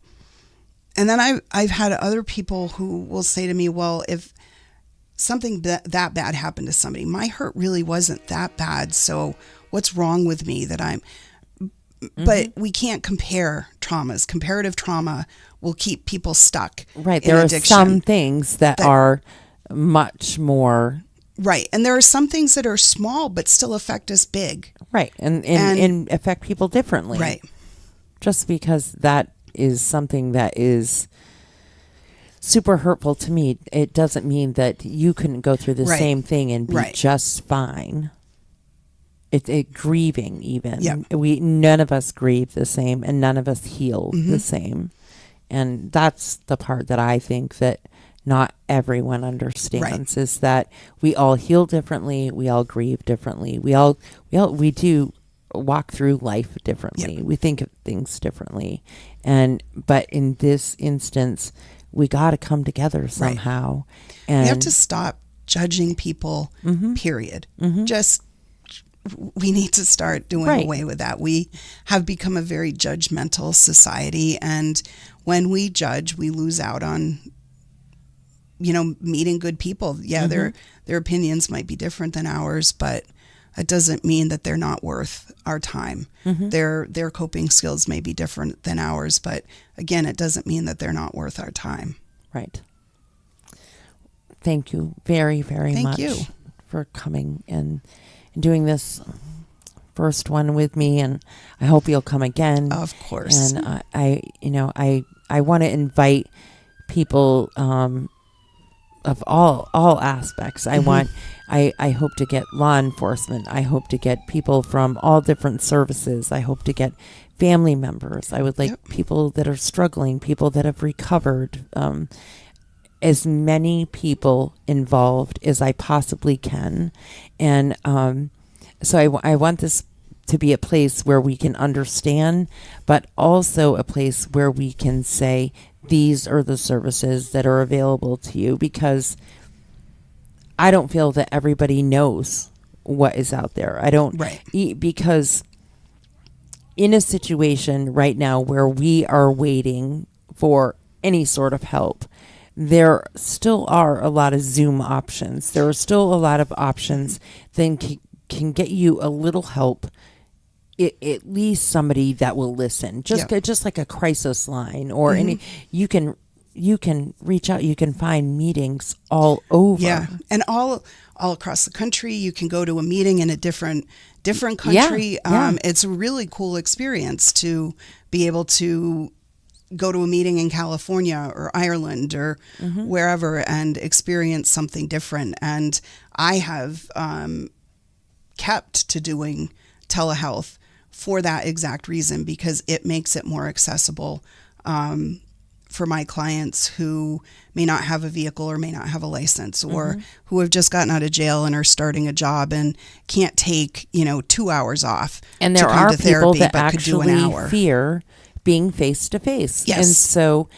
And then I've had other people who will say to me, well, if something that bad happened to somebody, my hurt really wasn't that bad, so what's wrong with me that I'm... Mm-hmm. But we can't compare traumas. Comparative trauma will keep people stuck. Right. There are some things that are much more... Right. And there are some things that are small but still affect us big. Right. And affect people differently. Right. Just because that is something that is super hurtful to me, it doesn't mean that you couldn't go through the same thing and be just fine. it grieving even. Yeah. None of us grieve the same, and none of us heal Mm-hmm. the same. And that's the part that I think that not everyone understands, is that we all heal differently, we all grieve differently, we do walk through life differently. Yep. We think of things differently. But in this instance, we got to come together somehow. And We have to stop judging people, Mm-hmm. period. Just, we need to start doing Right. away with that. We have become a very judgmental society. And when we judge, we lose out on, meeting good people. Yeah, Mm-hmm. their opinions might be different than ours, but it doesn't mean that they're not worth our time. Mm-hmm. Their coping skills may be different than ours, but again, it doesn't mean that they're not worth our time. Right. Thank you very, very Thank much you. for coming and doing this first one with me, and I hope you'll come again. Of course. And I want to invite people of all aspects. I hope to get law enforcement. I hope to get people from all different services. I hope to get family members. I would like Yep. people that are struggling, people that have recovered, as many people involved as I possibly can. And so I want this to be a place where we can understand, but also a place where we can say, these are the services that are available to you, because I don't feel that everybody knows what is out there. I don't, Right. Because in a situation right now where we are waiting for any sort of help, there still are a lot of Zoom options. There are still a lot of options that can get you a little help, at least somebody that will listen. Just like a crisis line or any. You can reach out. You can find meetings all over. Yeah, and all across the country. You can go to a meeting in a different country. Yeah. It's a really cool experience to be able to go to a meeting in California or Ireland or wherever and experience something different. And I have kept to doing telehealth for that exact reason, because it makes it more accessible for my clients who may not have a vehicle or may not have a license, or who have just gotten out of jail and are starting a job and can't take 2 hours off. And to there come are to people therapy, that but could do an actually hour. fear being face to face. Yes. And so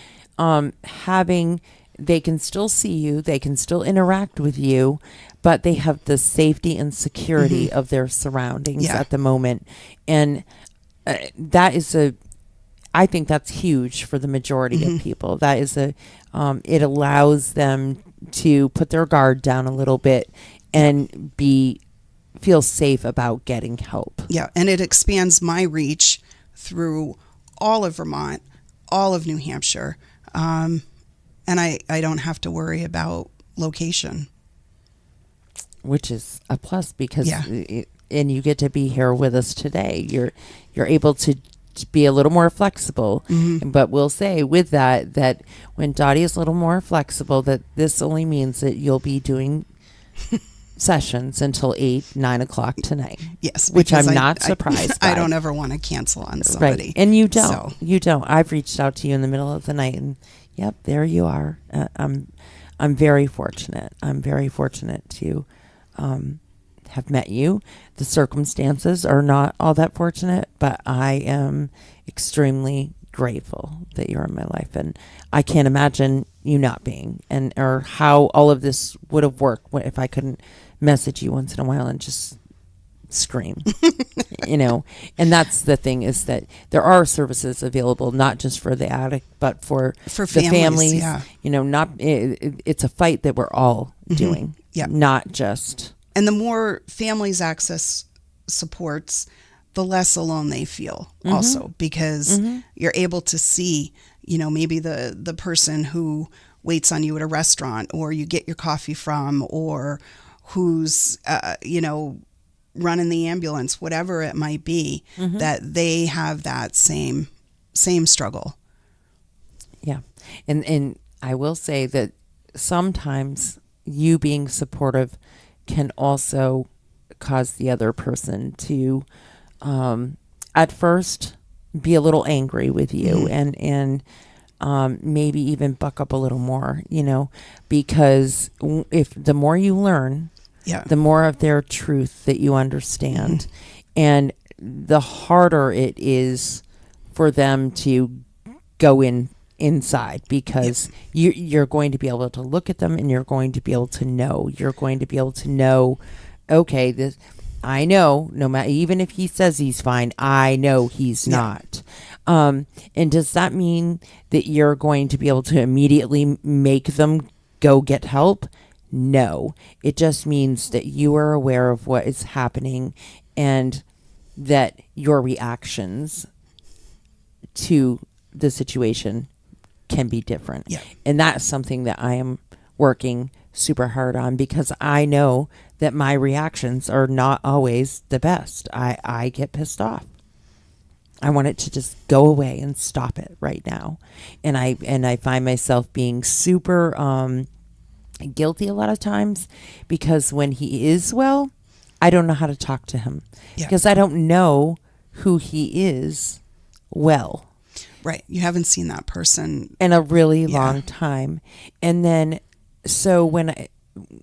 they can still see you, they can still interact with you, but they have the safety and security of their surroundings Yeah. at the moment. And I think that's huge for the majority of people. That is it allows them to put their guard down a little bit and feel safe about getting help. Yeah, and it expands my reach through all of Vermont, all of New Hampshire, and I don't have to worry about location. Which is a plus, because Yeah. and you get to be here with us today. You're able to be a little more flexible. But we'll say with that when Dottie is a little more flexible, that this only means that you'll be doing sessions until 8-9 o'clock tonight. Yes, Which because I'm not surprised I by. don't ever want to cancel on somebody. Right. And you don't. So, You don't. I've reached out to you in the middle of the night, and yep, there you are. I'm very fortunate. I'm very fortunate to have met you. The circumstances are not all that fortunate, but I am extremely grateful that you're in my life, and I can't imagine you not being, or how all of this would have worked if I couldn't message you once in a while and just scream. And that's the thing, is that there are services available not just for the addict, but for the families. Yeah. It's a fight that we're all doing. Yeah. Not just. And the more families access supports, the less alone they feel also, because you're able to see, maybe the person who waits on you at a restaurant, or you get your coffee from, or who's, running the ambulance, whatever it might be, that they have that same struggle. Yeah. And I will say that sometimes you being supportive can also cause the other person to, at first, be a little angry with you, and maybe even buck up a little more, because if the more you learn, Yeah. the more of their truth that you understand, and the harder it is for them to go inside, because you're going to be able to look at them and you're going to be able to know, okay, this, I know, no matter, even if he says he's fine, I know he's not. And does that mean that you're going to be able to immediately make them go get help? No, it just means that you are aware of what is happening and that your reactions to the situation can be different. Yeah. And that's something that I am working super hard on, because I know that my reactions are not always the best. I get pissed off. I want it to just go away and stop it right now. And I find myself being super guilty a lot of times, because when he is well, I don't know how to talk to him, because I don't know who he is well. Right. You haven't seen that person in a really long time. And then, so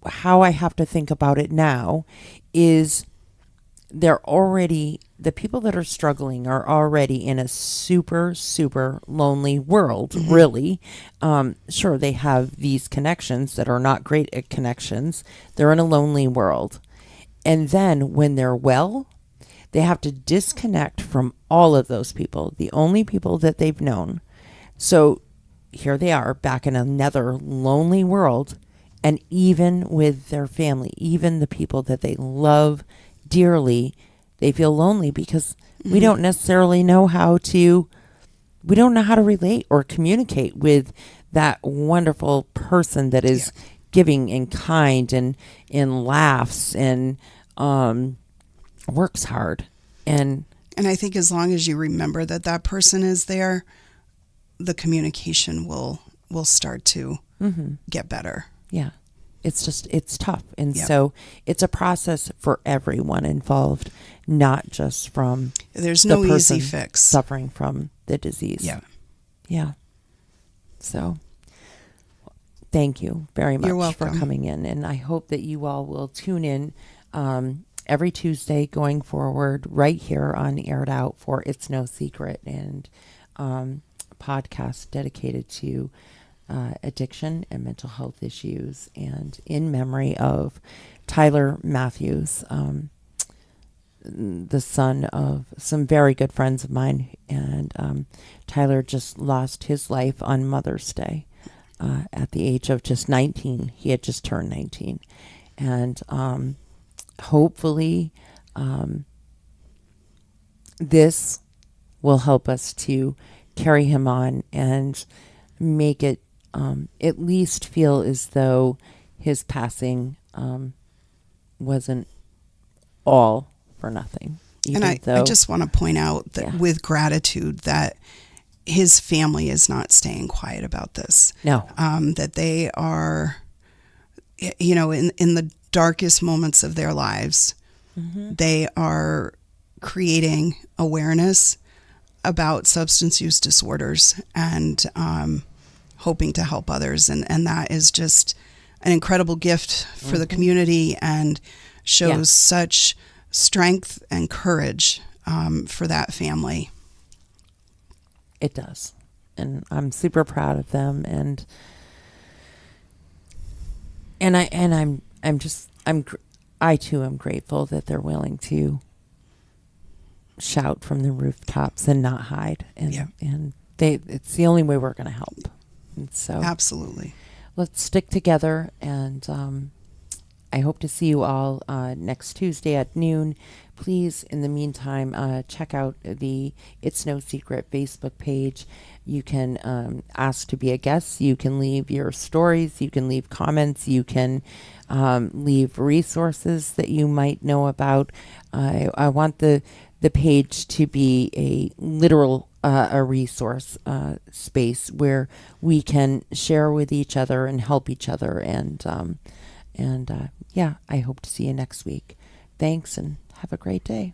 how I have to think about it now is the people that are struggling are already in a super, super lonely world, really. Sure, they have these connections that are not great at connections. They're in a lonely world. And then when they're well, they have to disconnect from all of those people, the only people that they've known. So here they are back in another lonely world. And even with their family, even the people that they love dearly, they feel lonely, because we don't necessarily know how to relate or communicate with that wonderful person that is giving and kind and laughs and works hard. And I think as long as you remember that person is there, the communication will start to get better. Yeah. It's tough. And so it's a process for everyone involved, not just from there's the no person easy fix suffering from the disease. Yeah. Yeah. So thank you very You're much for welcome. coming in. And I hope that you all will tune in every Tuesday going forward right here on Aired Out for It's No Secret, and podcast dedicated to addiction and mental health issues, and in memory of Tyler Matthews, the son of some very good friends of mine. And Tyler just lost his life on Mother's Day at the age of just 19. He had just turned 19. And hopefully this will help us to carry him on and make it at least feel as though his passing wasn't all for nothing. And I just want to point out that with gratitude that his family is not staying quiet about this. No. That they are, in the darkest moments of their lives, they are creating awareness about substance use disorders and hoping to help others. And that is just an incredible gift for the community, and shows such strength and courage for that family. It does. And I'm super proud of them. I too am grateful that they're willing to shout from the rooftops and not hide. And it's the only way we're going to help. And so absolutely, let's stick together. And I hope to see you all next Tuesday at noon. Please, in the meantime, check out the It's No Secret Facebook page. You can ask to be a guest. You can leave your stories. You can leave comments. You can leave resources that you might know about. I want the page to be a literal a resource space where we can share with each other and help each other. And I hope to see you next week. Thanks, and have a great day.